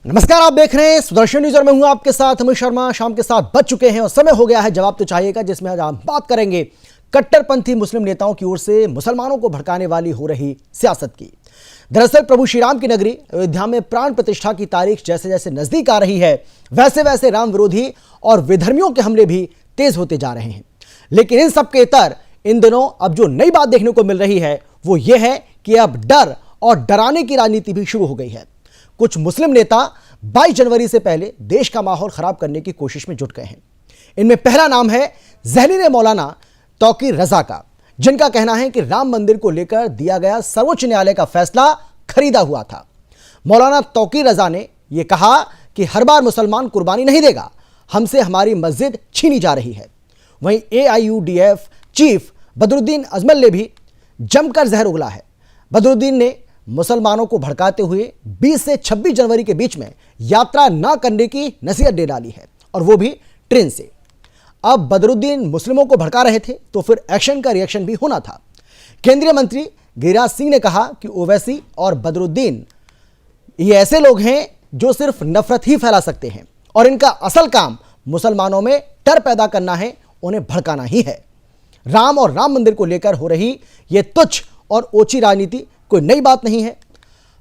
नमस्कार, आप देख रहे हैं सुदर्शन न्यूज और मैं हूं आपके साथ अमित शर्मा। शाम के 7 बज चुके हैं और समय हो गया है जवाब तो चाहिएगा, जिसमें आज हम बात करेंगे कट्टरपंथी मुस्लिम नेताओं की ओर से मुसलमानों को भड़काने वाली हो रही सियासत की। दरअसल प्रभु श्री राम की नगरी अयोध्या में प्राण प्रतिष्ठा की तारीख जैसे जैसे नजदीक आ रही है, वैसे वैसे राम विरोधी और विधर्मियों के हमले भी तेज होते जा रहे हैं। लेकिन इन सबके इतर इन दिनों अब जो नई बात देखने को मिल रही है वो ये है कि अब डर और डराने की राजनीति भी शुरू हो गई है। कुछ मुस्लिम नेता 22 जनवरी से पहले देश का माहौल खराब करने की कोशिश में जुट गए हैं। इनमें पहला नाम है ज़हनीर मौलाना तौकीर रजा का, जिनका कहना है कि राम मंदिर को लेकर दिया गया सर्वोच्च न्यायालय का फैसला खरीदा हुआ था। मौलाना तौकीर रजा ने यह कहा कि हर बार मुसलमान कुर्बानी नहीं देगा, हमसे हमारी मस्जिद छीनी जा रही है। वहीं AIUDF चीफ बदरुद्दीन अजमल ने भी जमकर जहर उगला है। बदरुद्दीन ने मुसलमानों को भड़काते हुए 20 से 26 जनवरी के बीच में यात्रा न करने की नसीहत दे डाली है, और वो भी ट्रेन से। अब बदरुद्दीन मुस्लिमों को भड़का रहे थे तो फिर एक्शन का रिएक्शन भी होना था। केंद्रीय मंत्री गिरिराज सिंह ने कहा कि ओवैसी और बदरुद्दीन ये ऐसे लोग हैं जो सिर्फ नफरत ही फैला सकते हैं और इनका असल काम मुसलमानों में डर पैदा करना है, उन्हें भड़काना ही है। राम और राम मंदिर को लेकर हो रही ये तुच्छ और ओछी राजनीति कोई नई बात नहीं है।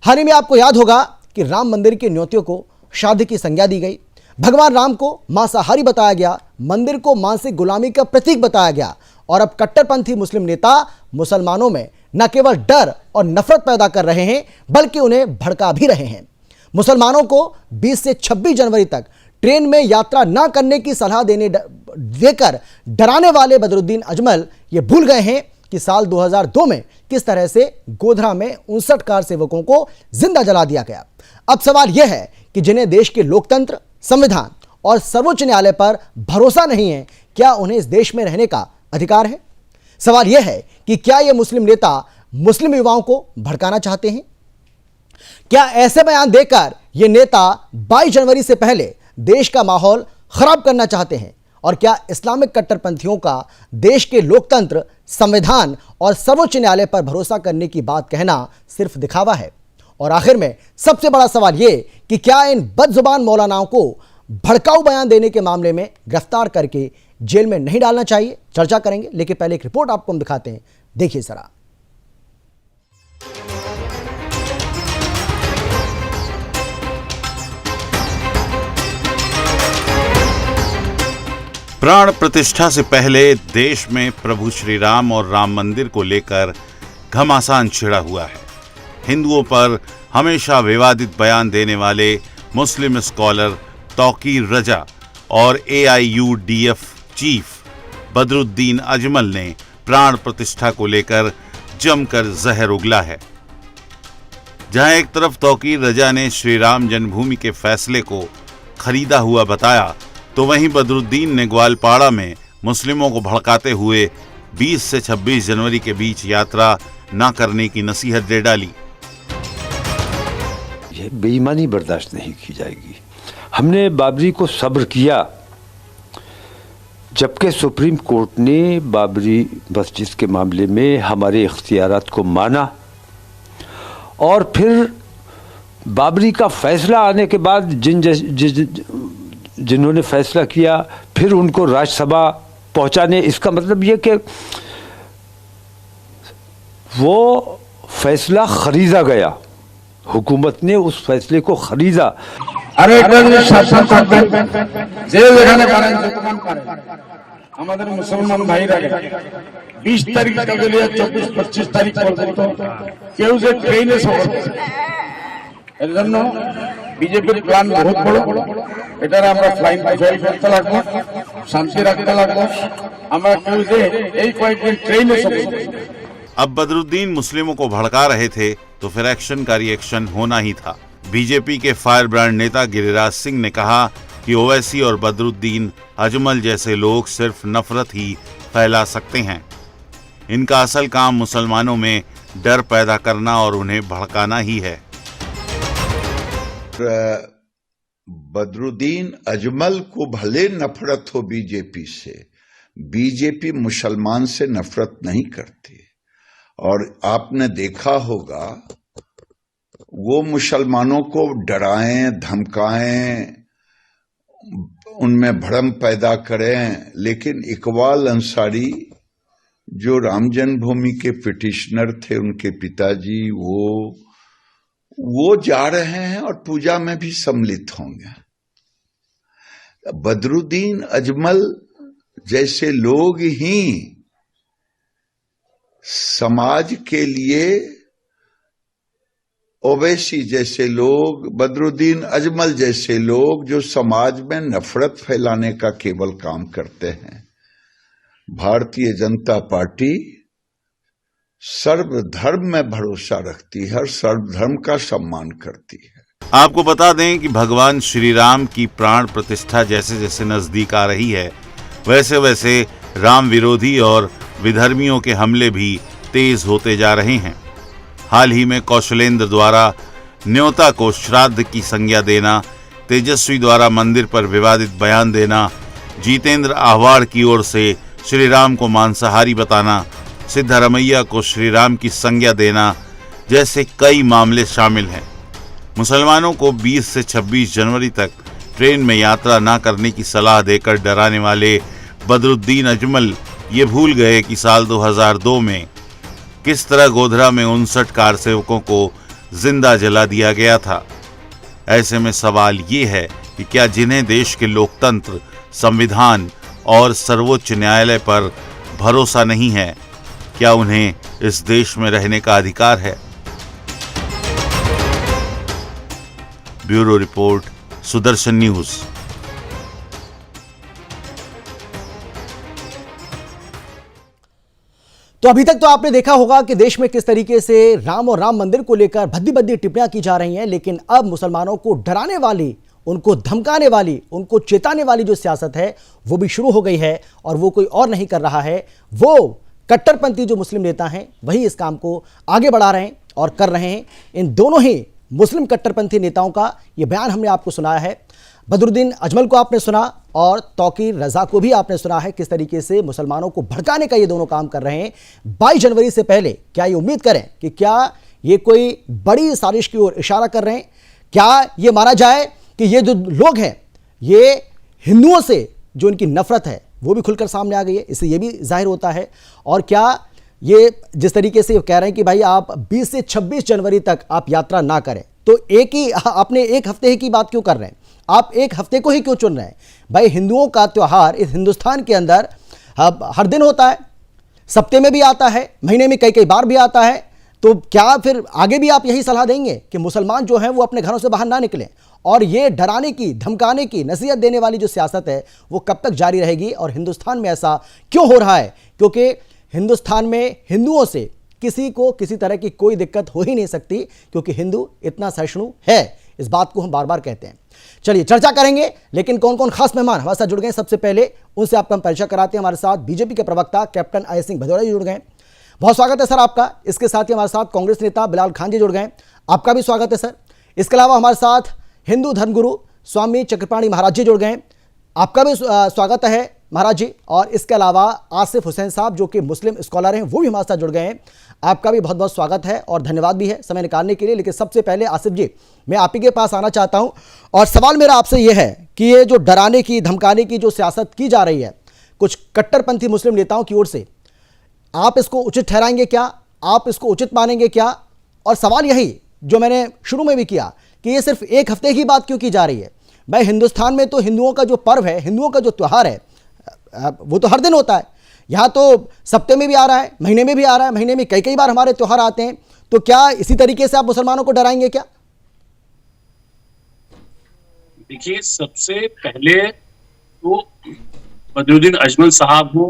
हाल ही में आपको याद होगा कि राम मंदिर की न्योतियों को श्राद्ध की संज्ञा दी गई, भगवान राम को मांसाहारी बताया गया, मंदिर को मानसिक गुलामी का प्रतीक बताया गया, और अब कट्टरपंथी मुस्लिम नेता मुसलमानों में न केवल डर और नफरत पैदा कर रहे हैं बल्कि उन्हें भड़का भी रहे हैं। मुसलमानों को 20 से 26 जनवरी तक ट्रेन में यात्रा न करने की सलाह देकर डराने वाले बदरुद्दीन अजमल ये भूल गए हैं कि साल 2002 में किस तरह से गोधरा में 59 कार सेवकों को जिंदा जला दिया गया। अब सवाल यह है कि जिन्हें देश के लोकतंत्र, संविधान और सर्वोच्च न्यायालय पर भरोसा नहीं है, क्या उन्हें इस देश में रहने का अधिकार है? सवाल यह है कि क्या ये मुस्लिम नेता मुस्लिम युवाओं को भड़काना चाहते हैं? क्या ऐसे बयान देकर ये नेता 22 जनवरी से पहले देश का माहौल खराब करना चाहते हैं? और क्या इस्लामिक कट्टरपंथियों का देश के लोकतंत्र, संविधान और सर्वोच्च न्यायालय पर भरोसा करने की बात कहना सिर्फ दिखावा है? और आखिर में सबसे बड़ा सवाल यह कि क्या इन बदजुबान मौलानाओं को भड़काऊ बयान देने के मामले में गिरफ्तार करके जेल में नहीं डालना चाहिए? चर्चा करेंगे, लेकिन पहले एक रिपोर्ट आपको हम दिखाते हैं, देखिए जरा। प्राण प्रतिष्ठा से पहले देश में प्रभु श्री राम और राम मंदिर को लेकर घमासान छिड़ा हुआ है। हिंदुओं पर हमेशा विवादित बयान देने वाले मुस्लिम स्कॉलर तौकीर रजा और AIUDF चीफ बदरुद्दीन अजमल ने प्राण प्रतिष्ठा को लेकर जमकर जहर उगला है। जहां एक तरफ तौकीर रजा ने श्री राम जन्मभूमि के फैसले को खरीदा हुआ बताया, तो वहीं बदरुद्दीन ने ग्वालपाड़ा में मुस्लिमों को भड़काते हुए 20 से 26 जनवरी के बीच यात्रा न करने की नसीहत दे डाली। यह बेईमानी बर्दाश्त नहीं की जाएगी। हमने बाबरी को सब्र किया, जबकि सुप्रीम कोर्ट ने बाबरी मस्जिद के मामले में हमारे इख्तियारात को माना, और फिर बाबरी का फैसला आने के बाद जिन्होंने फैसला किया फिर उनको राज्यसभा पहुंचाने, इसका मतलब यह कि वो फैसला खरीदा गया, हुकूमत ने उस फैसले को खरीदा। আমাদের মুসলমান ভাইরা 20 তারিখ থেকে নিয়ে 24-25 তারিখ পর্যন্ত কেউ যে ট্রেনে সফর করে, এর জন্য বিজেপির প্ল্যান বহুত বড়। এটারে আমরা ফ্লাইং প্রোফাইল করতে লাগবো, শান্তি রাখতে লাগবো। আমরা কেউ যে এই কয়েকদিন ট্রেনে সফর করে। अब बदरुद्दीन मुस्लिमों को भड़का रहे थे तो फिर एक्शन का रिएक्शन होना ही था। बीजेपी के फायर ब्रांड नेता गिरिराज सिंह ने कहा कि ओवैसी और बदरुद्दीन अजमल जैसे लोग सिर्फ नफरत ही फैला सकते हैं। इनका असल काम मुसलमानों में डर पैदा करना और उन्हें भड़काना ही है। बदरुद्दीन अजमल को भले नफरत हो बीजेपी से, बीजेपी मुसलमान से नफरत नहीं करती। और आपने देखा होगा वो मुसलमानों को डराएं, धमकाएं, उनमें भ्रम पैदा करें। लेकिन इकबाल अंसारी जो राम जन्मभूमि के पिटिशनर थे, उनके पिताजी, वो जा रहे हैं और पूजा में भी सम्मिलित होंगे। बदरुद्दीन अजमल जैसे लोग ही समाज के लिए, ओवैसी जैसे लोग, बदरुद्दीन अजमल जैसे लोग जो समाज में नफरत फैलाने का केवल काम करते हैं। भारतीय जनता पार्टी सर्वधर्म में भरोसा रखती है और सर्वधर्म का सम्मान करती है। आपको बता दें कि भगवान श्री राम की प्राण प्रतिष्ठा जैसे जैसे नजदीक आ रही है, वैसे वैसे राम विरोधी और विधर्मियों के हमले भी तेज होते जा रहे हैं। हाल ही में कौशलेंद्र द्वारा न्योता को श्राद्ध की संज्ञा देना, तेजस्वी द्वारा मंदिर पर विवादित बयान देना, जितेंद्र आहवाड़ की ओर से श्री राम को मांसाहारी बताना, सिद्धारमैया को श्री राम की संज्ञा देना जैसे कई मामले शामिल हैं। मुसलमानों को 20 से 26 जनवरी तक ट्रेन में यात्रा न करने की सलाह देकर डराने वाले बदरुद्दीन अजमल ये भूल गए कि साल 2002 में किस तरह गोधरा में 59 कार सेवकों को जिंदा जला दिया गया था। ऐसे में सवाल ये है कि क्या जिन्हें देश के लोकतंत्र, संविधान और सर्वोच्च न्यायालय पर भरोसा नहीं है, क्या उन्हें इस देश में रहने का अधिकार है? Bureau report, Sudarshan news. तो अभी तक तो आपने देखा होगा कि देश में किस तरीके से राम और राम मंदिर को लेकर भद्दी भद्दी टिप्पणियां की जा रही हैं, लेकिन अब मुसलमानों को डराने वाली, उनको धमकाने वाली, उनको चेताने वाली जो सियासत है वो भी शुरू हो गई है। और वो कोई और नहीं कर रहा है, वो कट्टरपंथी जो मुस्लिम नेता हैं वही इस काम को आगे बढ़ा रहे हैं और कर रहे हैं। इन दोनों ही मुस्लिम कट्टरपंथी नेताओं का ये बयान हमने आपको सुनाया है। बदरुद्दीन अजमल को आपने सुना और तौकीर रजा को भी आपने सुना है, किस तरीके से मुसलमानों को भड़काने का ये दोनों काम कर रहे हैं। 22 जनवरी से पहले क्या ये उम्मीद करें कि क्या ये कोई बड़ी साजिश की ओर इशारा कर रहे हैं? क्या ये माना जाए कि ये जो लोग हैं ये हिंदुओं से जो इनकी नफरत है वो भी खुलकर सामने आ गई है, इससे ये भी जाहिर होता है। और क्या ये जिस तरीके से कह रहे हैं कि भाई आप 20 से 26 जनवरी तक आप यात्रा ना करें, तो एक ही आपने एक हफ्ते की बात क्यों कर रहे हैं? आप एक हफ्ते को ही क्यों चुन रहे हैं? भाई हिंदुओं का त्यौहार इस हिंदुस्तान के अंदर हर दिन होता है, सप्ताह में भी आता है, महीने में कई कई बार भी आता है। तो क्या फिर आगे भी आप यही सलाह देंगे कि मुसलमान जो हैं वो अपने घरों से बाहर ना निकलें? और ये डराने की, धमकाने की, नसीहत देने वाली जो सियासत है वो कब तक जारी रहेगी? और हिंदुस्तान में ऐसा क्यों हो रहा है? क्योंकि हिंदुस्तान में हिंदुओं से किसी को किसी तरह की कोई दिक्कत हो ही नहीं सकती, क्योंकि हिंदू इतना सहिष्णु है। इस बात को हम बार बार कहते हैं। चलिए चर्चा करेंगे, लेकिन कौन कौन खास मेहमान हमारे साथ जुड़ गए सबसे पहले उनसे आपका हम परिचय कराते हैं। हमारे साथ बीजेपी के प्रवक्ता कैप्टन अजय सिंह भदौरिया जी जुड़ गए, बहुत स्वागत है सर आपका। इसके साथ ही हमारे साथ कांग्रेस नेता बिलाल खान जी जुड़ गए, आपका भी स्वागत है सर। इसके अलावा हमारे साथ हिंदू धर्मगुरु स्वामी चक्रपाणी महाराज जी जुड़ गए, आपका भी स्वागत है महाराज जी। और इसके अलावा आसिफ हुसैन साहब जो कि मुस्लिम स्कॉलर हैं वो भी हमारे साथ जुड़ गए हैं, आपका भी बहुत बहुत स्वागत है और धन्यवाद भी है समय निकालने के लिए। लेकिन सबसे पहले आसिफ जी, मैं आप ही के पास आना चाहता हूं और सवाल मेरा आपसे यह है कि ये जो डराने की, धमकाने की जो सियासत की जा रही है कुछ कट्टरपंथी मुस्लिम नेताओं की ओर से, आप इसको उचित ठहराएंगे क्या? आप इसको उचित मानेंगे क्या? और सवाल यही जो मैंने शुरू में भी किया कि ये सिर्फ एक हफ्ते की बात क्यों की जा रही है? भाई हिंदुस्तान में तो हिंदुओं का जो पर्व है, हिंदुओं का जो त्यौहार है वो तो हर दिन होता है। यहाँ तो सप्ताह में भी आ रहा है, महीने में भी आ रहा है, महीने में कई कई बार हमारे त्यौहार आते हैं। तो क्या इसी तरीके से आप मुसलमानों को डराएंगे क्या? देखिए, सबसे पहले तो बदरुद्दीन अजमल साहब हो,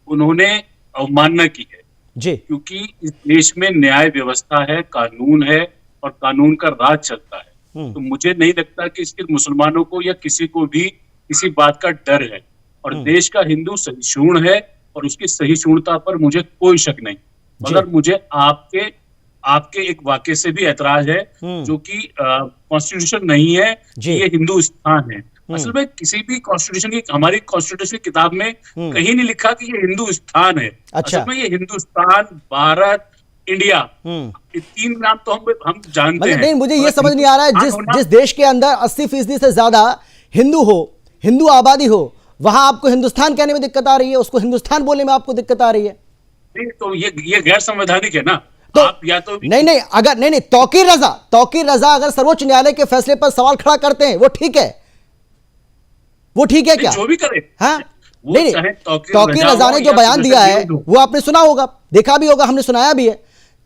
उन्होंने अवमानना की है जी, क्योंकि इस देश में न्याय व्यवस्था है, कानून है और कानून का राज चलता है। तो मुझे नहीं लगता कि इसके मुसलमानों को या किसी को भी किसी बात का डर है। और देश का हिंदू सहिष्णु है और उसकी सहिष्णुता पर मुझे कोई शक नहीं। मगर मुझे आपके एक वाक्य से भी ऐतराज है जो कि कॉन्स्टिट्यूशन नहीं है, ये हिंदुस्तान है। असल में किसी भी कॉन्स्टिट्यूशन की, हमारी कॉन्स्टिट्यूशन की किताब में कहीं नहीं लिखा कि ये हिंदुस्तान है। अच्छा। असल में ये हिंदुस्तान, भारत, इंडिया, ये 3 नाम तो हम जानते मतलब हैं। नहीं, मुझे ये समझ नहीं आ रहा है, जिस देश के अंदर 80% से ज्यादा हिंदू आबादी हो, वहां आपको हिंदुस्तान कहने में दिक्कत आ रही है, उसको हिंदुस्तान बोलने में आपको दिक्कत आ रही है। नहीं, तो ये गैर संवैधानिक है ना। तो आप या तो नहीं अगर नहीं तौकीर रजा अगर सर्वोच्च न्यायालय के फैसले पर सवाल खड़ा करते हैं, वो ठीक है क्या? जो भी करे, हाँ, वो नहीं चाहे तौकीर रजा ने जो बयान दिया है वो आपने सुना होगा, देखा भी होगा, हमने सुनाया भी है।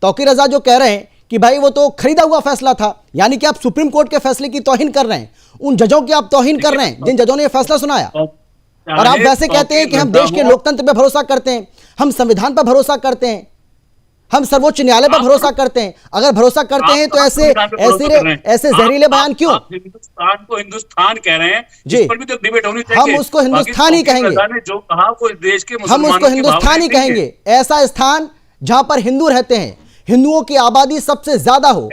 तौकीर रजा जो कह रहे हैं कि भाई वो तो खरीदा हुआ फैसला था, यानी कि आप सुप्रीम कोर्ट के फैसले की तौहीन कर रहे हैं, उन जजों की आप तौहीन कर रहे हैं जिन जजों ने यह फैसला सुनाया। और आप वैसे कहते हैं कि हम देश के लोकतंत्र पर भरोसा करते हैं, हम संविधान पर भरोसा करते हैं, हम सर्वोच्च न्यायालय पर भरोसा करते हैं। अगर भरोसा करते हैं तो ऐसे जहरीले बयान क्यों? हिंदुस्तान को हिंदुस्तान कह रहे हैं जी, इस पर भी तो डिबेट होनी चाहिए। हम उसको हिंदुस्तान ही कहेंगे, जो कहा वो देश के हम उसको हिंदुस्तान ही कहेंगे। ऐसा स्थान जहां पर हिंदू रहते हैं, हिंदुओं की आबादी सबसे ज्यादा हो,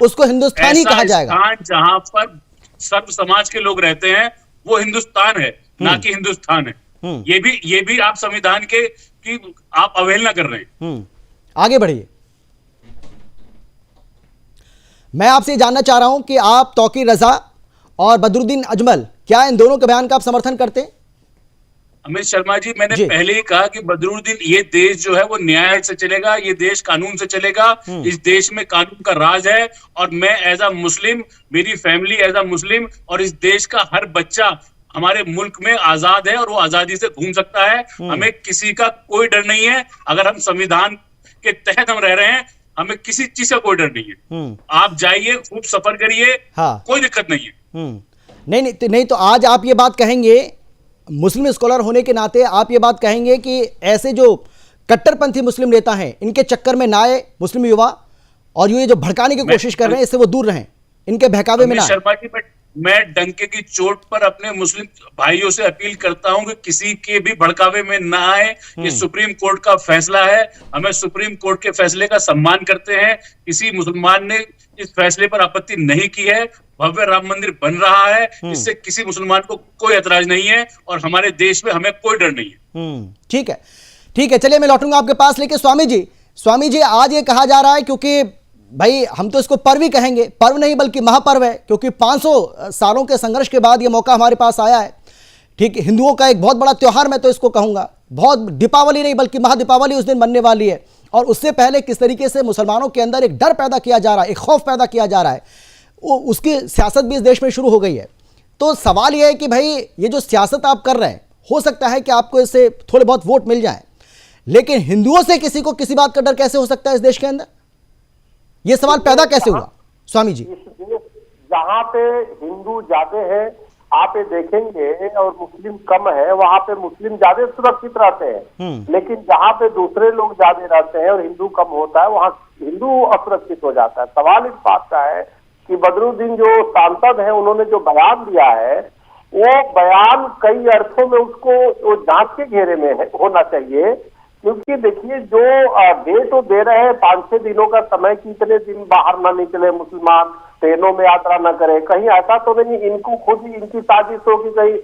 उसको हिंदुस्तान ही कहा जाएगा। जहां पर सर्व समाज के लोग रहते हैं वो हिंदुस्तान है, ना कि हिंदुस्तान है। ये भी आप संविधान की आप अवहेलना कर रहे हैं। आगे बढ़िए। मैं आपसे जानना चाह रहा हूं कि आप तौकीर रजा और बदरुद्दीन अजमल, क्या इन दोनों के बयान का आप समर्थन करते हैं? अमित शर्मा जी, मैंने पहले ही कहा कि बदरुद्दीन, ये देश जो है वो न्याय से चलेगा, ये देश कानून से चलेगा, इस देश में कानून का राज है। और मैं एज अ मुस्लिम, मेरी फैमिली एज अ मुस्लिम, और इस देश का हर बच्चा हमारे मुल्क में आजाद है और वो आजादी से घूम सकता है। हमें किसी का कोई डर नहीं है। अगर हम संविधान के तहत हम रह रहे हैं, हमें किसी चीज का कोई डर नहीं है। आप जाइए, खूब सफर करिए, हाँ, कोई दिक्कत नहीं है। नहीं तो आज आप ये बात कहेंगे, मुस्लिम स्कॉलर होने के नाते आप ये बात कहेंगे कि ऐसे जो कट्टरपंथी मुस्लिम नेता हैं, इनके चक्कर में ना आए मुस्लिम युवा, और ये जो भड़काने की कोशिश कर रहे हैं इससे वो दूर रहें, इनके बहकावे में ना आए। शर्मा जी, मैं डंके की चोट पर अपने मुस्लिम भाइयों से अपील करता हूं कि किसी के भी भड़कावे में ना आए। ये सुप्रीम कोर्ट का फैसला है, हमें सुप्रीम कोर्ट के फैसले का सम्मान करते हैं। किसी मुसलमान ने इस फैसले पर आपत्ति नहीं की है। भव्य राम मंदिर बन रहा है, इससे किसी मुसलमान को कोई एतराज नहीं है, और हमारे देश में हमें कोई डर नहीं है। ठीक है, चलिए मैं लौटूंगा आपके पास। लेकिन स्वामी जी आज ये कहा जा रहा है, क्योंकि भाई हम तो इसको पर्व ही कहेंगे, पर्व नहीं बल्कि महापर्व है, क्योंकि 500 सालों के संघर्ष के बाद ये मौका हमारे पास आया है। ठीक, हिंदुओं का एक बहुत बड़ा त्योहार मैं तो इसको कहूंगा, बहुत दीपावली नहीं बल्कि महादीपावली उस दिन बनने वाली है। और उससे पहले किस तरीके से मुसलमानों के अंदर एक डर पैदा किया जा रहा है, एक खौफ पैदा किया जा रहा है, उसकी सियासत भी इस देश में शुरू हो गई है। तो सवाल यह है कि भाई ये जो सियासत आप कर रहे हैं, हो सकता है कि आपको इससे थोड़े बहुत वोट मिल जाए, लेकिन हिंदुओं से किसी को किसी बात का डर कैसे हो सकता है इस देश के अंदर? ये सवाल पैदा कैसे हुआ स्वामी जी? जहाँ पे हिंदू ज्यादा है आप ये देखेंगे और मुस्लिम कम है, वहाँ पे मुस्लिम ज्यादा सुरक्षित रहते हैं। लेकिन जहाँ पे दूसरे लोग ज्यादा रहते हैं और हिंदू कम होता है, वहाँ हिंदू असुरक्षित हो जाता है। सवाल इस बात का है कि बदरुद्दीन जो सांसद है, उन्होंने जो बयान दिया है, वो बयान कई अर्थों में उसको वो जांच के घेरे में होना चाहिए। क्योंकि देखिए, जो दे तो दे रहे हैं 5-6 दिनों का समय कि इतने दिन बाहर ना निकले मुसलमान, ट्रेनों में यात्रा न करे, कहीं ऐसा तो नहीं इनको खुद ही इनकी साजिश हो कि कहीं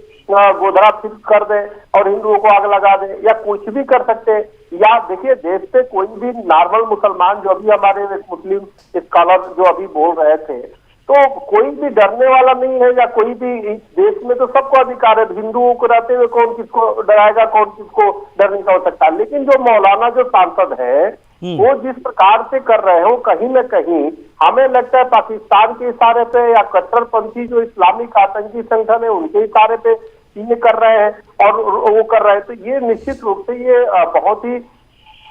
गोधरा फिक्स कर दे और हिंदुओं को आग लगा दे, या कुछ भी कर सकते। या देखिए, देश पे कोई भी नॉर्मल मुसलमान, जो अभी हमारे मुस्लिम स्कॉलर जो अभी बोल रहे थे, तो कोई भी डरने वाला नहीं है, या कोई भी इस देश में तो सबको अधिकार है। हिंदुओं को रहते हुए कौन किसको डराएगा, कौन किसको डरने का हो सकता है। लेकिन जो मौलाना जो सांसद है, वो जिस प्रकार से कर रहे हो, कहीं न कहीं हमें लगता है पाकिस्तान के इशारे पे या कट्टरपंथी जो इस्लामिक आतंकी संगठन है उनके इशारे पे ये कर रहे हैं और वो कर रहे हैं। तो ये निश्चित रूप से ये बहुत ही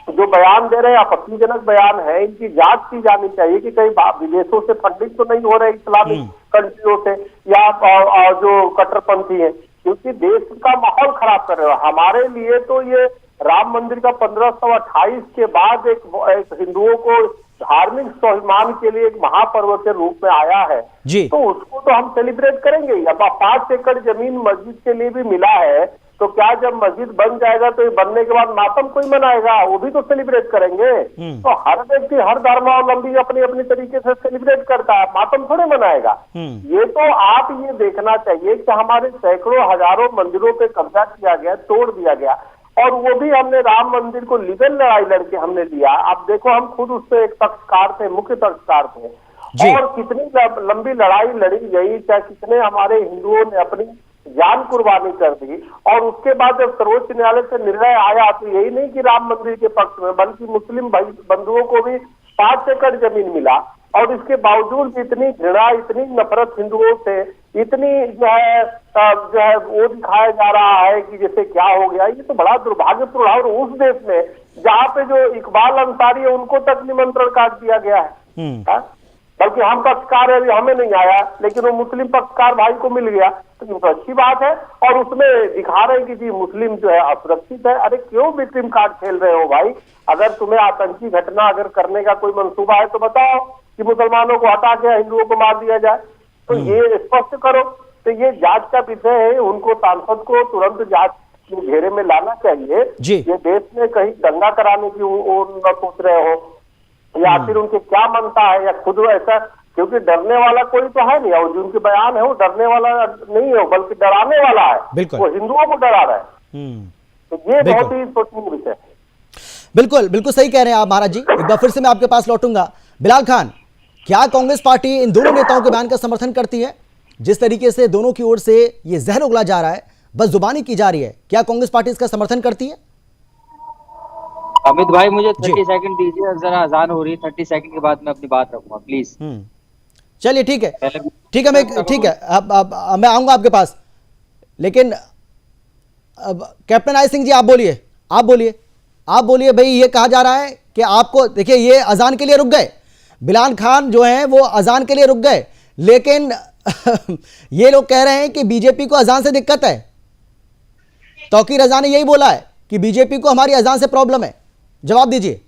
जो बयान दे रहे हैं आपत्तिजनक बयान है। इनकी जांच की जानी चाहिए कि कहीं विदेशों से फंडिंग तो नहीं हो रहे इस्लामिक कंट्रियों से, या जो कट्टरपंथी है, क्योंकि देश का माहौल खराब कर रहे हो। हमारे लिए तो ये राम मंदिर का 1528 के बाद एक हिंदुओं को धार्मिक स्वाभिमान के लिए एक महापर्व के रूप में आया है जी। तो उसको तो हम सेलिब्रेट करेंगे। अब 5 एकड़ जमीन मस्जिद के लिए भी मिला है, तो क्या जब मस्जिद बन जाएगा तो ये बनने के बाद मातम कोई मनाएगा? वो भी तो सेलिब्रेट करेंगे। तो हर व्यक्ति, हर धर्मावलंबी अपनी अपनी तरीके से सेलिब्रेट करता है, मातम थोड़े मनाएगा। ये तो आप ये देखना चाहिए कि हमारे सैकड़ों हजारों मंदिरों पे कब्जा किया गया, तोड़ दिया गया। और वो भी हमने राम मंदिर को लीगल लड़ाई लड़के हमने लिया। आप देखो, हम खुद उससे एक पक्षकार थे, मुख्य पक्षकार थे, और कितनी लंबी लड़ाई लड़ी गई, चाहे कितने हमारे हिंदुओं ने अपनी जान कुर्बानी कर दी। और उसके बाद जब सर्वोच्च न्यायालय से निर्णय आया तो यही नहीं कि राम मंदिर के पक्ष में, बल्कि मुस्लिम भाई बंधुओं को भी 5 एकड़ जमीन मिला। और इसके बावजूद इतनी घृणा, इतनी नफरत हिंदुओं से, इतनी जो है वो दिखाया जा रहा है कि जैसे क्या हो गया। ये तो बड़ा दुर्भाग्यपूर्ण है। और उस देश में जहाँ पे जो इकबाल अंसारी है उनको तक निमंत्रण काट दिया गया है, बल्कि हम पक्षकार है, हमें नहीं आया, लेकिन वो मुस्लिम पक्षकार भाई को मिल गया, तो अच्छी बात है। और उसमें दिखा रहे हैं कि जी मुस्लिम जो है असुरक्षित है। अरे क्यों विक्टिम कार्ड खेल रहे हो भाई? अगर तुम्हें आतंकी घटना अगर करने का कोई मंसूबा है तो बताओ कि मुसलमानों को हटा के हिंदुओं को मार दिया जाए, तो ये स्पष्ट करो। तो ये जांच का विषय है, उनको सांसद को तुरंत जांच के घेरे में लाना चाहिए। ये देश में कहीं दंगा कराने की वो न सोच रहे हो, या आखिर उनके क्या मनता है, या खुद ऐसा, क्योंकि डरने वाला कोई तो है नहीं, और जो उनके बयान है वो डरने वाला नहीं है, बल्कि डराने वाला है। वो हिंदुओं को डरा रहा है। तो ये बहुत ही सोचनीय विषय है। बिल्कुल बिल्कुल सही कह रहे हैं आप महाराज जी। एक बार फिर से मैं आपके पास लौटूंगा। बिलाल खान, क्या कांग्रेस पार्टी इन दोनों नेताओं के बयान का समर्थन करती है? जिस तरीके से दोनों की ओर से ये जहर उगला जा रहा है, बस जुबानी की जा रही है, क्या कांग्रेस पार्टी इसका समर्थन करती है? अमित भाई मुझे 30 सेकंड दीजिए, जरा अजान हो रही है, 30 सेकंड के बाद मैं अपनी बात रखूंगा प्लीज। चलिए ठीक है, ठीक है, मैं ठीक है, अब मैं आऊंगा आपके पास, लेकिन अब कैप्टन आई सिंह जी आप बोलिए, आप बोलिए भाई। ये कहा जा रहा है कि आपको, देखिए ये अजान के लिए रुक गए, बिलाल खान जो हैं वो अजान के लिए रुक गए, लेकिन ये लोग कह रहे हैं कि बीजेपी को अजान से दिक्कत है। तौकीर रजा ने यही बोला है कि बीजेपी को हमारी अजान से प्रॉब्लम है। जवाब दीजिए।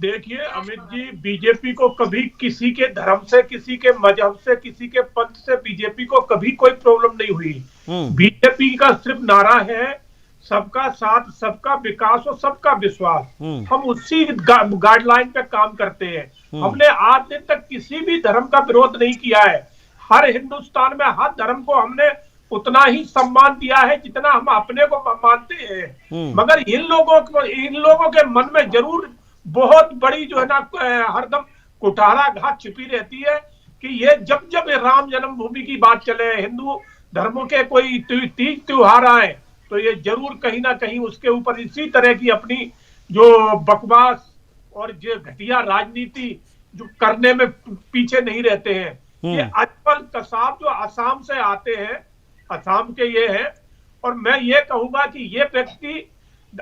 देखिए अमित जी, बीजेपी को कभी किसी के धर्म से, किसी के मजहब से, किसी के पंथ से बीजेपी को कभी कोई प्रॉब्लम नहीं हुई। बीजेपी का सिर्फ नारा है सबका साथ, सबका विकास और सबका विश्वास। हम उसी गाइडलाइन पे काम करते हैं। हमने आज दिन तक किसी भी धर्म का विरोध नहीं किया है। हर हिंदुस्तान में हर धर्म को हमने उतना ही सम्मान दिया है जितना हम अपने को मानते हैं। मगर इन लोगों के मन में जरूर बहुत बड़ी जो है ना हरदम कुठाराघात छिपी रहती है कि ये जब राम जन्मभूमि की बात चले, हिंदू धर्मों के कोई तीज त्योहार आए, तो ये जरूर कहीं ना कहीं उसके ऊपर इसी तरह की अपनी जो बकवास और जो घटिया राजनीति जो करने में पीछे नहीं रहते हैं। ये अजमल कसाब जो असम से आते हैं, असम के ये हैं, और मैं ये कहूंगा कि ये व्यक्ति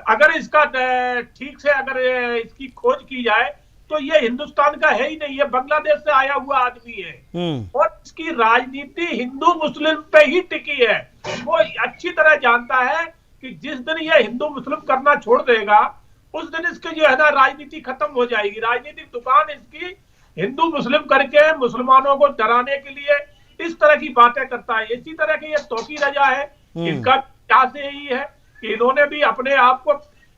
अगर इसका ठीक से अगर इसकी खोज की जाए तो ये हिंदुस्तान का है ही नहीं, ये बांग्लादेश से आया हुआ आदमी है और इसकी राजनीति हिंदू मुस्लिम पे ही टिकी है। वो अच्छी तरह जानता है कि जिस दिन ये हिंदू मुस्लिम करना छोड़ देगा उस दिन इसकी जो है ना राजनीति खत्म हो जाएगी। राजनीतिक दुकान इसकी हिंदू मुस्लिम करके मुसलमानों को डराने के लिए इस तरह की बातें करता है। इसी तरह की ये तौकीर रजा है, इनका क्या से यही है कि इन्होंने भी अपने आप को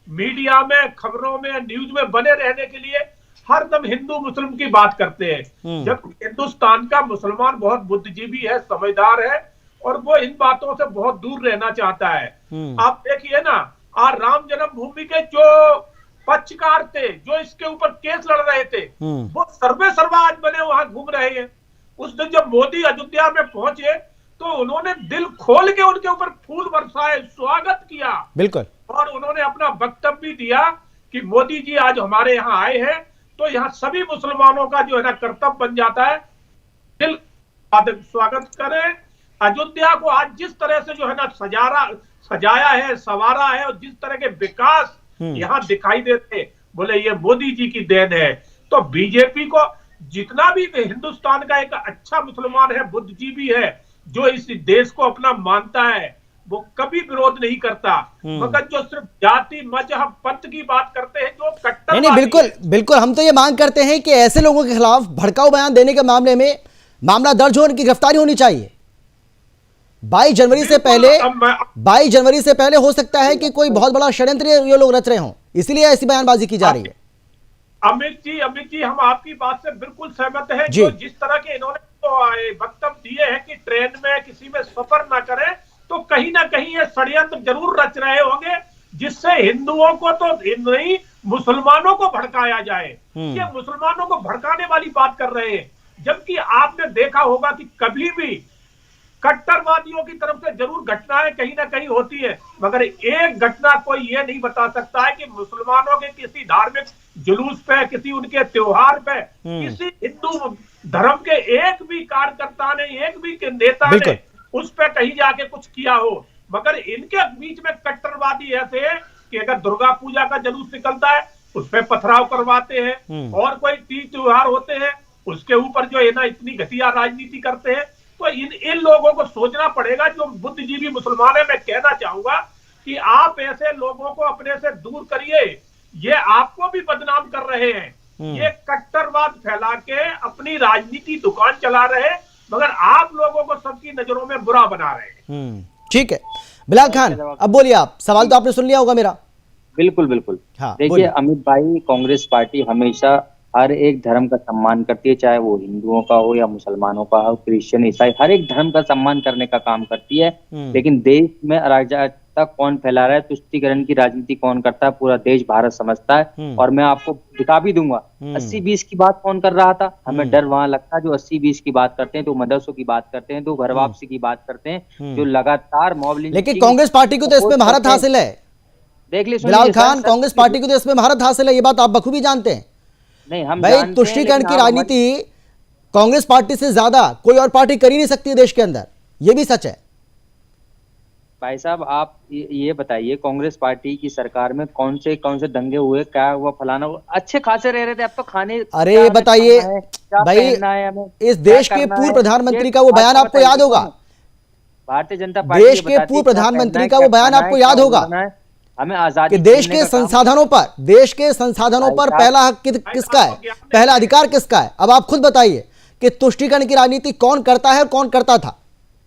मीडिया में, खबरों में, न्यूज में बने रहने के लिए हरदम हिंदू मुस्लिम की बात करते हैं, जब हिंदुस्तान का मुसलमान बहुत बुद्धिजीवी है, समझदार है और वो इन बातों से बहुत दूर रहना चाहता है। आप देखिए ना, आज राम जन्मभूमि के जो पक्षकार थे, जो इसके ऊपर केस लड़ रहे थे, वो सर्वे सर्वा आज बने वहां घूम रहे हैं। उस दिन जब मोदी अयोध्या में पहुंचे तो उन्होंने दिल खोल के उनके ऊपर फूल बरसाए, स्वागत किया, बिल्कुल, और उन्होंने अपना वक्तव्य भी दिया कि मोदी जी आज हमारे यहाँ आए हैं तो यहाँ सभी मुसलमानों का जो है ना कर्तव्य बन जाता है दिल स्वागत करें। अयोध्या को आज जिस तरह से जो है ना सजाया है, संवारा है और जिस तरह के विकास यहाँ दिखाई देते, बोले ये मोदी जी की देन है। तो बीजेपी को जितना भी हिंदुस्तान का एक अच्छा मुसलमान है, बुद्धिजीवी है, जो इस देश को अपना मानता है, वो कभी विरोध नहीं करता, मगर जो सिर्फ जाति मजहब पंथ की बात करते हैं, जो कट्टर नहीं, बिल्कुल बिल्कुल, हम तो ये मांग करते हैं कि ऐसे लोगों के खिलाफ भड़काऊ बयान देने के मामले में मामला दर्ज हो, उनकी गिरफ्तारी होनी चाहिए। 22 जनवरी से पहले हो सकता है कि कोई बहुत बड़ा षड्यंत्र ये लोग रच रहे हों, इसीलिए ऐसी बयानबाजी की जा रही है। अमित जी हम आपकी बात से बिल्कुल सहमत हैं। जो जिस तरह के इन्होंने तो वक्तव्य दिए हैं कि ट्रेन में किसी में सफर ना करें, तो कहीं ना कहीं ये षड्यंत्र जरूर रच रहे होंगे, जिससे हिंदुओं को तो नहीं मुसलमानों को भड़काया जाए। ये मुसलमानों को भड़काने वाली बात कर रहे हैं, जबकि आपने देखा होगा कि कभी भी कट्टरवादियों की तरफ से जरूर घटनाएं कहीं ना कहीं होती है, मगर एक घटना कोई ये नहीं बता सकता है कि मुसलमानों के किसी धार्मिक जुलूस पे, किसी उनके त्योहार पे, किसी हिंदू धर्म के एक भी कार्यकर्ता ने, एक भी नेता ने उस पे कहीं जाके कुछ किया हो। मगर इनके बीच में कट्टरवादी ऐसे हैं कि अगर दुर्गा पूजा का जुलूस निकलता है उस पे पथराव करवाते हैं, और कोई तीज त्योहार होते हैं उसके ऊपर जो है ना इतनी घटिया राजनीति करते हैं। तो इन लोगों को सोचना पड़ेगा, जो बुद्धिजीवी मुसलमान है। मैं कहना चाहूंगा कि आप ऐसे लोगों को अपने से दूर करिए, ये आपको भी बदनाम कर रहे हैं। ये कट्टरवाद फैला के अपनी राजनीति दुकान चला रहे, मगर आप लोगों को सबकी नजरों में बुरा बना रहे हैं। ठीक है बिलाल खान, अब बोलिए आप। सवाल तो आपने सुन लिया होगा मेरा। बिल्कुल बिल्कुल। हाँ, देखिए अमित भाई, कांग्रेस पार्टी हमेशा हर एक धर्म का सम्मान करती है, चाहे वो हिंदुओं का हो या मुसलमानों का हो, क्रिश्चियन, ईसाई, हर एक धर्म का सम्मान करने का काम करती है। लेकिन देश में अराजकता कौन फैला रहा है, तुष्टीकरण की राजनीति कौन करता है, पूरा देश भारत समझता है। और मैं आपको दिखा भी दूंगा 80-20 की बात कौन कर रहा था। हमें डर वहां लगता है जो 80-20 की बात करते हैं, तो मदरसों की बात करते हैं, तो घर वापसी की बात करते हैं, जो लगातार मॉब लिंचिंग। लेकिन कांग्रेस पार्टी को तो इसमें महारत हासिल है। देख लीजिए बिलाल खान, कांग्रेस पार्टी को तो इसमें महारत हासिल है, ये बात आप बखूबी जानते हैं। नहीं, हम भाई तुष्टीकरण की राजनीति कांग्रेस पार्टी से ज्यादा कोई और पार्टी कर ही नहीं सकती है देश के अंदर, ये भी सच है। भाई साहब, आप ये बताइए, कांग्रेस पार्टी की सरकार में कौन से दंगे हुए, क्या हुआ, फलाना हुआ, अच्छे खासे रह रहे थे। अब तो खाने, अरे बताइए भाई, इस देश के पूर्व प्रधानमंत्री का वो बयान आपको याद होगा। भारतीय जनता पार्टी देश के पूर्व प्रधानमंत्री का वो बयान आपको याद होगा, हमें आजादी कि देश के संसाधनों पर पहला हक किसका है, पहला अधिकार किसका है। अब आप खुद बताइए कि तुष्टीकरण की राजनीति कौन करता है और कौन करता था।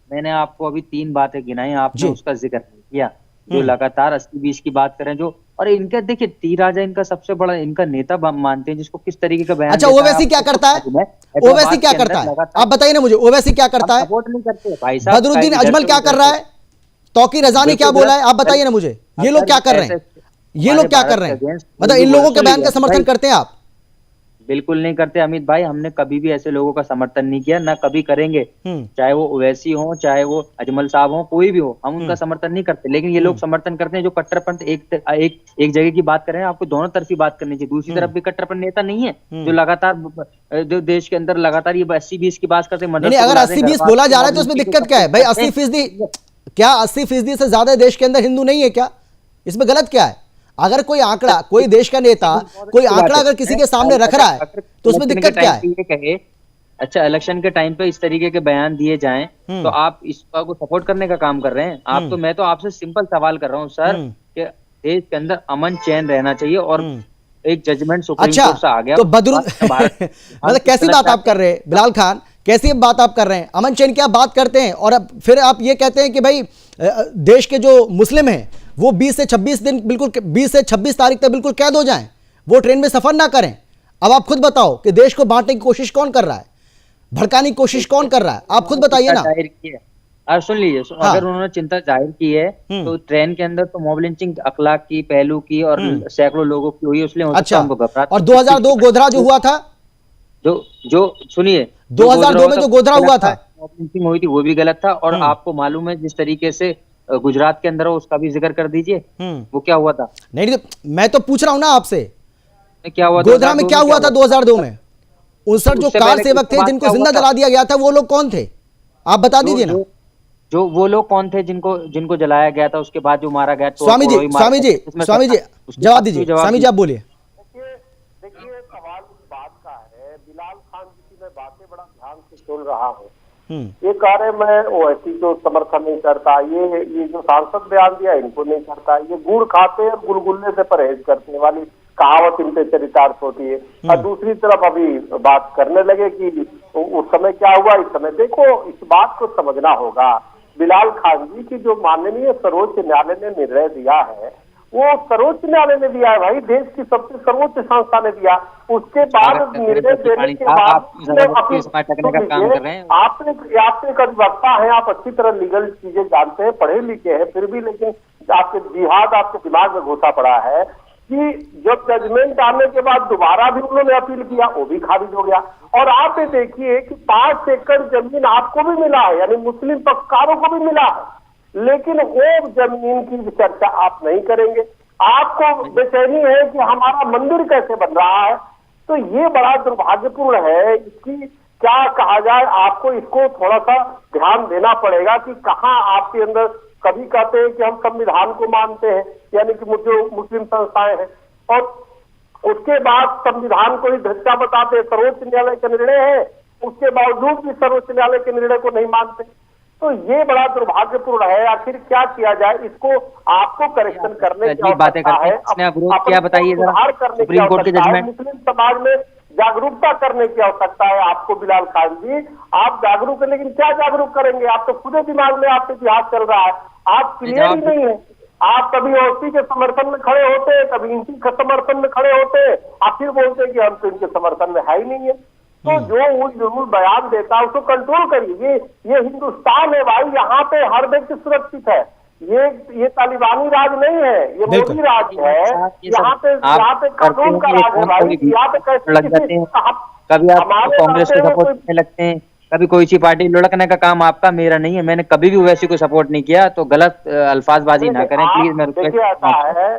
मैंने आपको अभी 3 बातें गिनाई, आपने उसका जिक्र नहीं किया। जो लगातार 80-20 की बात करें, जो और इनका देखिए टी राजा इनका सबसे बड़ा इनका नेता मानते हैं, जिसको किस तरीके का बयान। अच्छा, ओवैसी क्या करता है? ओवैसी क्या करता है आप बताइए ना मुझे, ओवैसी क्या करता है? सपोर्ट नहीं करते भाई साहब। बदरुद्दीन अजमल क्या कर रहा है? तौकीर रजा ने क्या बोला है? आप बताइए ना मुझे, ये लोग क्या कर रहे हैं? ये लोग क्या कर रहे हैं? मतलब इन लोगों के बयान का समर्थन करते हैं आप? बिल्कुल नहीं करते अमित भाई, हमने कभी भी ऐसे लोगों का समर्थन नहीं किया, ना कभी करेंगे। चाहे वो ओवैसी हो, चाहे वो अजमल साहब हो, कोई भी हो, हम उनका समर्थन नहीं करते। लेकिन ये लोग समर्थन करते हैं जो कट्टरपंथ एक जगह की बात करें, आपको दोनों तरफ की बात करनी चाहिए। दूसरी तरफ भी कट्टरपंथ नेता नहीं है जो लगातार जो देश के अंदर लगातार ये 80-20 की बात करते हैं। अगर 80-20 बोला जा रहा है तो उसमें दिक्कत क्या है भाई? 80%, क्या 80% से ज्यादा देश के अंदर हिंदू नहीं है क्या? इसमें गलत क्या है? अगर कोई आंकड़ा, कोई देश का नेता कोई आंकड़ा अगर किसी के सामने रख रहा है तो उसमें दिक्कत क्या है? अच्छा, इलेक्शन के टाइम पे इस तरीके के बयान दिए जाएं तो आप इस बात को सपोर्ट करने का काम कर रहे हैं। आप तो, मैं तो आपसे सिंपल सवाल कर रहा हूँ सर, कि देश के अंदर अमन चैन रहना चाहिए और एक जजमेंट सुप्रीम कोर्ट से आ गया तो मतलब कैसी बात आप कर रहे हैं बिलाल खान, कैसी बात आप कर रहे हैं? अमन चैन की आप बात करते हैं और अब फिर आप ये कहते हैं कि भाई देश के जो मुस्लिम हैं वो 20 से 26 दिन, बिल्कुल 20 से 26 तारीख तक बिल्कुल कैद हो जाएं, वो ट्रेन में सफर ना करें। अब आप खुद बताओ कि देश को बांटने की कोशिश कौन कर रहा है, भड़काने की कोशिश कौन कर रहा है? आप खुद बताइए ना। सुन लीजिए, अगर उन्होंने चिंता जाहिर की है तो ट्रेन के अंदर तो मॉब लिंचिंग अखलाक की, पहलू की और सैकड़ों लोगों की हुई, इसलिए अच्छा, और 2002 गोधरा जो हुआ था, जो सुनिए 2002 में जो गोधरा हुआ था, मॉब लिंचिंग हुई थी, वो भी गलत था। और आपको मालूम है जिस तरीके से गुजरात के अंदर हो, उसका भी जिक्र कर दीजिए, वो क्या हुआ था? नहीं, मैं तो पूछ रहा हूं ना आपसे, क्या हुआ गोधरा में क्या हुआ था 2002 में? 59 जो कार सेवक थे जिनको जिंदा जला दिया गया था, वो लोग कौन थे? आप बता दीजिए ना। जो वो लोग कौन थे जिनको जलाया गया था, उसके बाद जो मारा गया? स्वामी जी जवाब दीजिए। स्वामी जी आप बोलिए। देखिए सवाल इस बात का है, बिलाल खान जी की मैं बातें बड़ा ध्यान से सुन रहा हूँ। ये कह रहे मैं ओवैसी को समर्थन नहीं करता, ये जो सांसद बयान दिया इनको नहीं करता, ये गुड़ खाते और गुलगुल्ले से परहेज करने वाली कहावत इन पे चरितार्थ होती है। और दूसरी तरफ अभी बात करने लगे कि उस समय क्या हुआ, इस समय देखो, इस बात को समझना होगा। बिलाल खान जी की जो माननीय सर्वोच्च न्यायालय ने निर्णय दिया है, वो सर्वोच्च न्यायालय ने दिया है भाई, देश की सबसे सर्वोच्च संस्था ने दिया। उसके बाद निर्णय देने के बाद आपने एक अधिवक्ता है, आप अच्छी तरह लीगल चीजें जानते हैं, पढ़े लिखे हैं, फिर भी लेकिन आपके जिहाद आपके दिमाग में घुसा पड़ा है कि जब जजमेंट आने के बाद दोबारा भी उन्होंने अपील किया, वो भी खारिज हो गया। और आप ये देखिए कि 5 एकड़ जमीन आपको भी मिला है, यानी मुस्लिम पक्षकारों को भी मिला है, लेकिन वो जमीन की चर्चा आप नहीं करेंगे। आपको बेचैनी है कि हमारा मंदिर कैसे बन रहा है। तो ये बड़ा दुर्भाग्यपूर्ण है। इसकी क्या कहा जाए, आपको इसको थोड़ा सा ध्यान देना पड़ेगा कि कहाँ आपके अंदर, कभी कहते हैं कि हम संविधान को मानते हैं, यानी कि जो मुस्लिम संस्थाएं हैं, और उसके बाद संविधान को ही धच्चा बताते हैं, सर्वोच्च न्यायालय का निर्णय है, उसके बावजूद भी सर्वोच्च न्यायालय के निर्णय को नहीं मानते। तो ये बड़ा दुर्भाग्यपूर्ण है। आखिर क्या किया जाए, इसको आपको करेक्शन करने की आवश्यकता है। क्या बताइए, सुधार करने की आवश्यकता है, मुस्लिम समाज में जागरूकता करने की आवश्यकता है आपको। बिलाल खान जी, आप जागरूक है, लेकिन क्या जागरूक करेंगे? आप तो खुद दिमाग में आपके इतिहास चल रहा है, आप क्लियर ही नहीं है। आप कभी ओसी के समर्थन में खड़े होते, कभी इनकी समर्थन में खड़े होते, आप फिर बोलते कि हम तो इनके समर्थन में है ही नहीं है। तो जो उल बयान देता है उसको कंट्रोल करिए। ये हिंदुस्तान है भाई, यहाँ पे हर व्यक्ति सुरक्षित है। ये तालिबानी राज नहीं है, ये मोदी राज है। यहाँ पे कानून का राज है भाई। यहाँ पे कैसे लग जाते हैं, कभी आप कांग्रेस को सपोर्ट करने लगते हैं, कभी कोई सी पार्टी लुढ़कने का काम आपका, मेरा नहीं है। मैंने कभी भी वैसी को सपोर्ट नहीं किया, तो गलत अल्फाजबाजी ना करें प्लीज। मैं देखिए ऐसा है,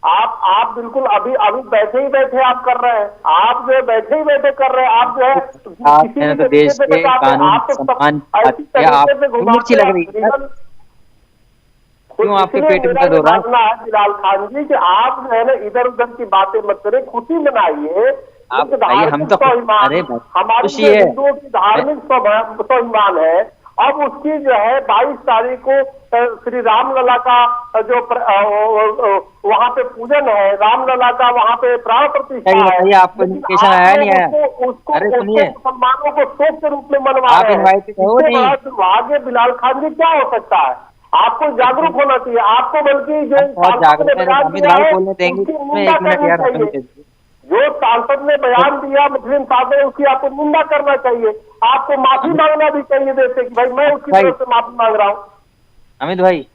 आप बिल्कुल अभी बैठे ही बैठे आप कर रहे हैं, आप जो है बैठे ही बैठे कर रहे हैं, आप जो है मैंने तो देश के कानून सम्मान मिर्ची लग रही है, क्यों आपके पेट में दर्द हो रहा है? बिलाल खान जी कि आप जो है ना इधर उधर की बातें मत करें, खुशी मनाइए। आप भाई, हम तो अरे हमारी हिंदुओं की धार्मिक स्वाभिमान है। अब उसकी जो है 22 तारीख को श्री रामलला का जो वहाँ पे पूजन है, रामलला का वहाँ पे प्राण प्रतिष्ठा है। आपको इन्विटेशन आया नहीं आया? अरे सुनिए, मुसलमानों को शोक के रूप में मनवा रहे हैं। दुर्भाग्य बिलाल खान जी, क्या हो सकता है? आपको जागरूक होना चाहिए। आपको बल्कि जो सांसद ने बयान दिया मुस्लिम साहब, उसकी आपको निंदा करना चाहिए। आपको माफी मांगना भी चाहिए देश से कि भाई मैं उसकी तरफ से माफी मांग रहा हूँ। अमित भाई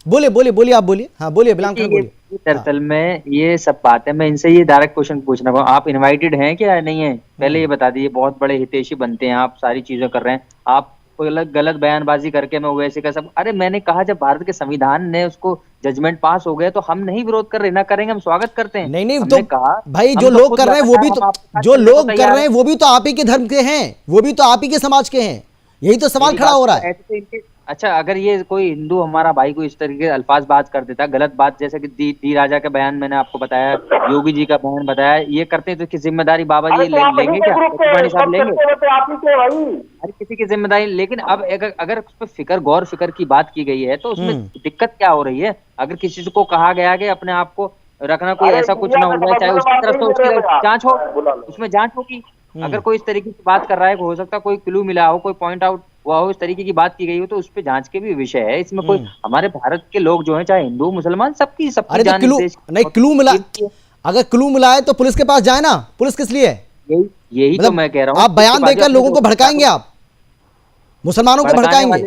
बोलिए आप बोलिए। हाँ बोलिए बिलाल खान, बोलिए। दरअसल में ये सब बात है, मैं इनसे ये डायरेक्ट क्वेश्चन पूछना चाहूँ, आप इनवाइटेड हैं क्या नहीं है? पहले ये बता दीजिए। बहुत बड़े हितैषी बनते हैं आप, सारी चीजें कर रहे हैं आप, कोई गलत बयानबाजी करके मैं वैसे का सब। अरे मैंने कहा जब भारत के संविधान ने उसको जजमेंट पास हो गया तो हम नहीं विरोध कर रहे, ना करेंगे, हम स्वागत करते हैं। नहीं तो कहा भाई जो लोग कर रहे हैं वो भी तो, जो लोग कर रहे हैं वो भी तो आप ही के धर्म के हैं, वो भी तो आप ही के समाज के हैं। यही तो सवाल खड़ा हो रहा है। अच्छा, अगर ये कोई हिंदू हमारा भाई को इस तरीके से अल्फाज बात कर देता, गलत बात, जैसे कि दी राजा का बयान मैंने आपको बताया, योगी जी का बयान बताया, ये करते हैं तो किस जिम्मेदारी बाबा जी लेंगे क्या? साहब लेंगे? अरे किसी की जिम्मेदारी। लेकिन अब अगर उस पर गौर फिक्र की बात की गई है तो उसमें दिक्कत क्या हो रही है? अगर किसी को कहा गया कि अपने आप को रखना, कोई ऐसा कुछ ना हो जाए, चाहे उसकी तरफ तो उसकी जांच हो, उसमें जांच होगी। अगर कोई इस तरीके की बात कर रहा है, हो सकता है कोई क्लू मिला हो, कोई पॉइंट आउट हुआ हो, इस तरीके की बात की गई हो, तो उस पे जांच के भी विषय है। इसमें कोई हमारे भारत के लोग जो हैं, चाहे हिंदू मुसलमान, सबकी जान। क्लू मिला, अगर क्लू मिला है तो पुलिस के पास जाए ना। पुलिस किस लिए? यही तो मैं कह रहा हूँ। आप बयान देकर लोगों को भड़काएंगे, आप मुसलमानों को भड़काएंगे।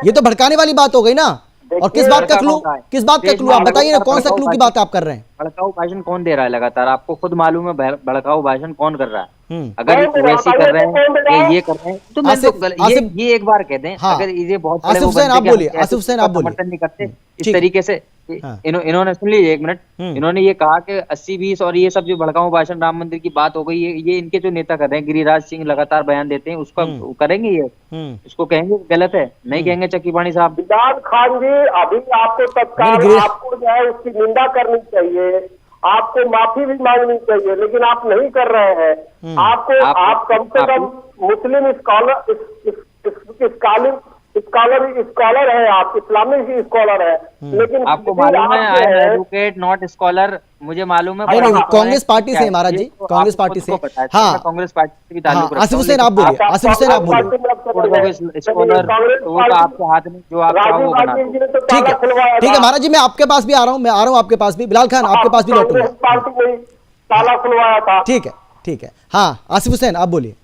ये तो भड़काने वाली बात हो गई ना। और किस बात का क्लू आप बताइए ना, कौन सा क्लू की बात आप कर रहे हैं? भड़काऊ भाषण कौन दे रहा है लगातार? आपको खुद मालूम है भड़काऊ भाषण कौन कर रहा है? अगर वैसे कर रहे हैं, ये कर रहे हैं, तो मैं ये एक बार कह दें। अगर ये बहुत आसिफ हुसैन आप बोलिए, आसिफ हुसैन आप बोलिए। समर्थन नहीं करते इस तरीके से। इन्होंने सुन लीजिए 1 मिनट, इन्होंने ये कहा कि 80-20 और ये सब जो भड़काऊ भाषण राम मंदिर की बात हो गई, ये इनके जो नेता कर रहे हैं, गिरिराज सिंह लगातार बयान देते हैं, उसका करेंगे ये? इसको कहेंगे गलत है? नहीं कहेंगे चक्की पानी साहब? बिलाल खान जी, अभी आपको तत्काल आपको जो है उसकी निंदा करनी चाहिए, आपको माफी भी मांगनी चाहिए, लेकिन आप नहीं कर रहे हैं। आप कम से कम मुस्लिम स्कॉलर है, आप इस्लामिक स्कॉलर है, लेकिन आपको मालूम है I am advocate not scholar, मुझे मालूम है। कांग्रेस पार्टी से महाराज जी, कांग्रेस पार्टी से। हाँ, कांग्रेस पार्टी से भी ताल्लुक रखता हूं। आसिफ हुसैन आप बोलिए, आसिफ हुसैन आप बोलिए। स्कॉलर वो तो आपके हाथ में, जो आप चाहो बना। ठीक है महाराज जी, मैं आपके पास भी आ रहा हूँ, आपके पास भी। बिलाल खान आपके पास भी लौटूंगा। ठीक है। हाँ आसिफ हुसैन आप बोलिए।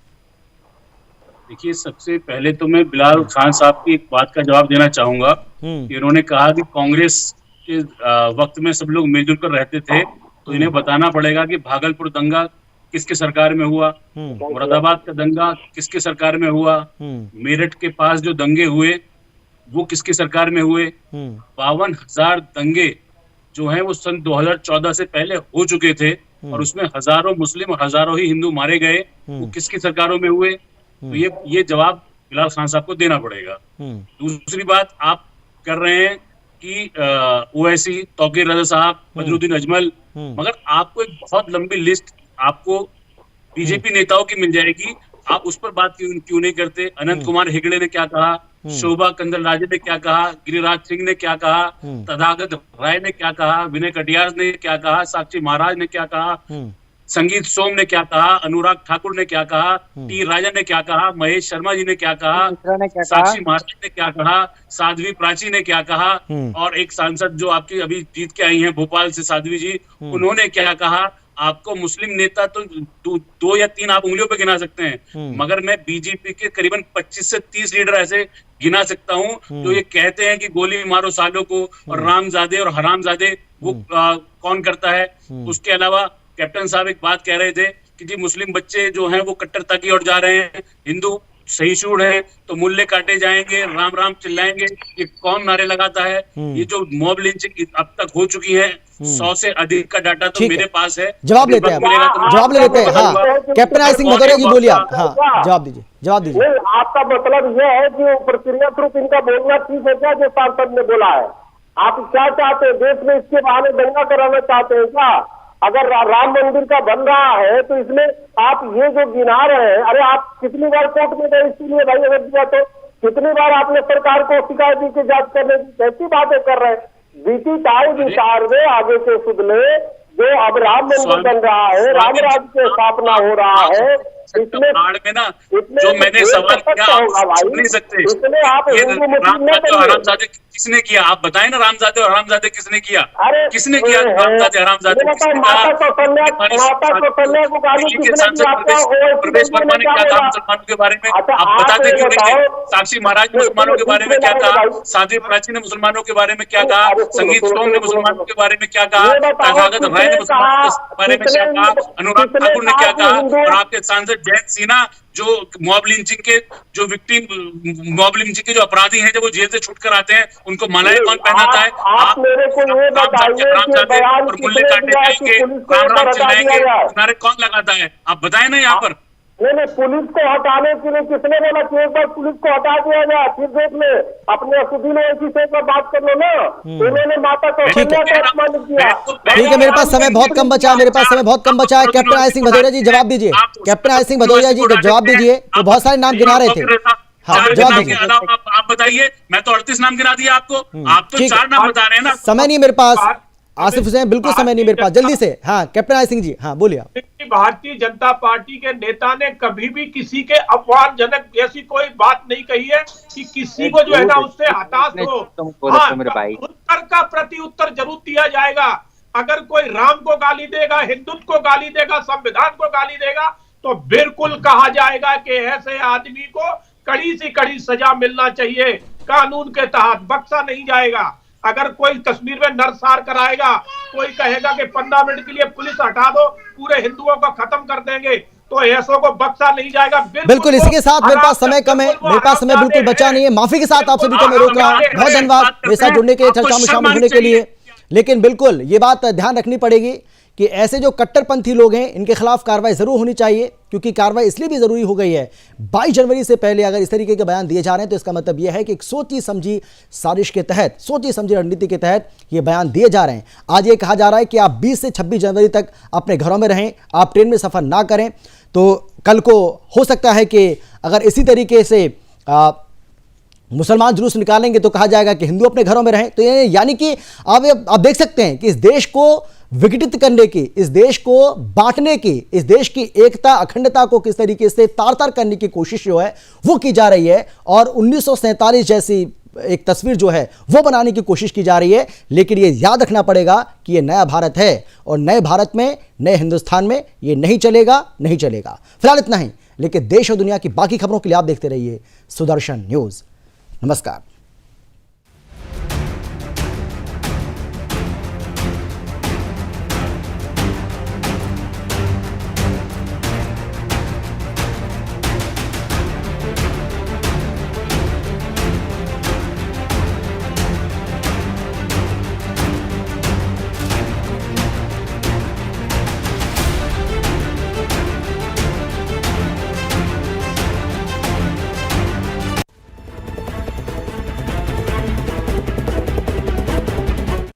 देखिए, सबसे पहले तो मैं बिलाल खान साहब की एक बात का जवाब देना चाहूंगा कि इन्होंने कहा कि कांग्रेस के वक्त में सब लोग मिलजुल कर रहते थे, तो इन्हें बताना पड़ेगा कि भागलपुर दंगा किसके सरकार में हुआ, मुरादाबाद का दंगा किसके सरकार में हुआ, मेरठ के पास जो दंगे हुए वो किसकी सरकार में हुए, 52,000 दंगे जो हैं वो सन 2014 से पहले हो चुके थे और उसमें हजारों मुस्लिम और हजारों ही हिंदू मारे गए, वो किसकी सरकारों में हुए। तो ये जवाब बिलाल खान साहब को देना पड़ेगा। दूसरी बात आप कर रहे हैं कि ओवैसी, तौकीर रजा साहब, बदरुद्दीन अजमल, मगर आपको एक बहुत लंबी लिस्ट आपको बीजेपी नेताओं की मिल जाएगी, आप उस पर बात क्यों नहीं करते। अनंत कुमार हेगड़े ने क्या कहा, शोभा कंदलराजे ने क्या कहा, गिरिराज सिंह ने क्या कहा, तथागत राय ने क्या कहा, विनय कटियार ने क्या कहा, साक्षी महाराज ने क्या कहा, संगीत सोम ने क्या कहा, अनुराग ठाकुर ने क्या कहा, टी राजन ने क्या कहा, महेश शर्मा जी ने क्या कहा, साक्षी महाराज ने क्या कहा, साध्वी प्राची ने क्या कहा, और एक सांसद जो आपकी अभी जीत के आई हैं भोपाल से साध्वी जी, उन्होंने क्या कहा। आपको मुस्लिम नेता तो 2 या 3 आप उंगलियों पे गिना सकते हैं, मगर मैं बीजेपी के करीबन 25 से 30 लीडर ऐसे गिना सकता हूं जो ये कहते हैं कि गोली मारो सालों को और रामजादे और हरामजादे वो कौन करता है। उसके अलावा कैप्टन साहब एक बात कह रहे थे कि जी मुस्लिम बच्चे जो हैं वो कट्टरता की ओर जा रहे हैं, हिंदू सहिष्णु है तो मुल्ले काटे जाएंगे, राम राम चिल्लाएंगे, ये कौन नारे लगाता है। ये जो मॉब लिंचिंग अब तक हो चुकी है 100 से अधिक का डाटा तो मेरे पास है। जवाब लेते हैं, जवाब ले लेते हैं। हाँ, कैप्टन आई सिंह भदौरिया जी बोलिए आप। हाँ, जवाब दीजिए, जवाब दीजिए। आपका मतलब यह है कि प्रक्रिया थ्रू इनका बोलना ठीक है क्या, जो सांसद ने बोला है? आप क्या चाहते हैं, देश में इसके बहाने दंगा कराना चाहते हैं क्या? अगर राम मंदिर का बन रहा है तो इसमें आप ये जो गिना रहे हैं, अरे आप कितनी बार कोर्ट में गए इसके लिए भाई, अगर दिया तो कितनी बार आपने सरकार को शिकायत दी कि जांच करने की, कैसी बातें कर रहे हैं? बीती ताई विचार में आगे के सुधले जो अब राम मंदिर बन रहा है, राम राज्य की स्थापना हो रहा है, इसमें में ना जो मैंने सवाल किया आप सुन नहीं सकते। इसमें आप हरामजादे किसने किया, आप बताएं ना, रामजादे और हरामजादे किसने किया, किसने किया रामजादे हरामजादे? प्रवेश वर्मा ने क्या कहा मुसलमानों के बारे में, आप बताते क्यों नहीं? साक्षी महाराज ने मुसलमानों के बारे में क्या कहा, साध्वी प्राची ने मुसलमानों के बारे में क्या कहा, संगीत सोम ने मुसलमानों के बारे में क्या कहा, तथागत राय ने मुसलमानों के बारे में क्या कहा, अनुराग ठाकुर ने क्या कहा, और आपके सांसद जयंत सिन्हा जो मॉब लिंचिंग के जो मॉब लिंचिंग के जो अपराधी हैं, जब वो जेल से छूट कर आते हैं उनको मालाएं कौन पहनाता है? आप मेरे को ये बताइए और मुल्ले काटने जाएंगे, राम राम चिल्लाएंगे, नारे कौन लगाता है? आप बताएं ना यहाँ पर। नहीं, पुलिस को हटाने के लिए किसने बोला कि एक बार पुलिस को हटा दिया जाए, फिर देख ले अपने असुद्दीन ओवैसी से एक बार बात कर लो ना। उन्होंने माता को अपमानित किया। ठीक है, मेरे पास समय बहुत कम बचा है, मेरे पास समय बहुत कम बचा है। कैप्टन आई सिंह भदौरिया जी जवाब दीजिए, कैप्टन आई सिंह भदौरिया जी जवाब दीजिए। तो बहुत सारे नाम गिना रहे थे, हाँ जवाब दीजिए। आप बताइए, मैं तो 38 नाम गिना दिया आपको, आप तो 4 नाम बता रहे हैं ना। समय नहीं मेरे पास, आसिफ हुसैन बिल्कुल समय नहीं मेरे पास, जल्दी से। हाँ कैप्टन आई सिंह जी, हाँ बोलिए। भारतीय जनता पार्टी के नेता ने कभी भी किसी के अपमानजनक ऐसी कोई बात नहीं कही है कि किसी को जो है ना उससे हताश हो। हाँ, उत्तर का प्रति उत्तर जरूर दिया जाएगा। अगर कोई राम को गाली देगा, हिंदुत्व को गाली देगा, संविधान को गाली देगा, तो बिल्कुल कहा जाएगा कि ऐसे आदमी को कड़ी से कड़ी सजा मिलना चाहिए, कानून के तहत बख्शा नहीं जाएगा। अगर कोई कश्मीर में नरसार कराएगा, कोई कहेगा कि 15 मिनट के लिए पुलिस हटा दो, पूरे हिंदुओं को खत्म कर देंगे, तो ऐसों को बख्शा नहीं जाएगा। बिल्कुल, इसी के साथ मेरे पास समय कम है, मेरे पास समय बिल्कुल बचा नहीं है, माफी के साथ आप सभी को मैं रोक रहा हूं। बहुत धन्यवाद मेरे साथ जुड़ने के लिए, चर्चा में शामिल होने के लिए। लेकिन बिल्कुल ये बात ध्यान रखनी पड़ेगी कि ऐसे जो कट्टरपंथी लोग हैं इनके खिलाफ कार्रवाई जरूर होनी चाहिए, क्योंकि कार्रवाई इसलिए भी जरूरी हो गई है 22 जनवरी से पहले अगर इस तरीके के बयान दिए जा रहे हैं तो इसका मतलब यह है कि एक सोची समझी साजिश के तहत, सोची समझी रणनीति के तहत ये बयान दिए जा रहे हैं। आज ये कहा जा रहा है कि आप 20 से 26 जनवरी तक अपने घरों में रहें, आप ट्रेन में सफर ना करें। तो कल को हो सकता है कि अगर इसी तरीके से मुसलमान जुलूस निकालेंगे तो कहा जाएगा कि हिंदू अपने घरों में रहें। तो यानी कि आप देख सकते हैं कि इस देश को विघटित करने की, इस देश को बांटने की, इस देश की एकता अखंडता को किस तरीके से तार तार करने की कोशिश जो है वो की जा रही है, और 1947 जैसी एक तस्वीर जो है वो बनाने की कोशिश की जा रही है। लेकिन ये याद रखना पड़ेगा कि ये नया भारत है, और नए भारत में, नए हिंदुस्तान में ये नहीं चलेगा, नहीं चलेगा। फिलहाल इतना ही। लेकिन देश और दुनिया की बाकी खबरों के लिए आप देखते रहिए सुदर्शन न्यूज। नमस्कार।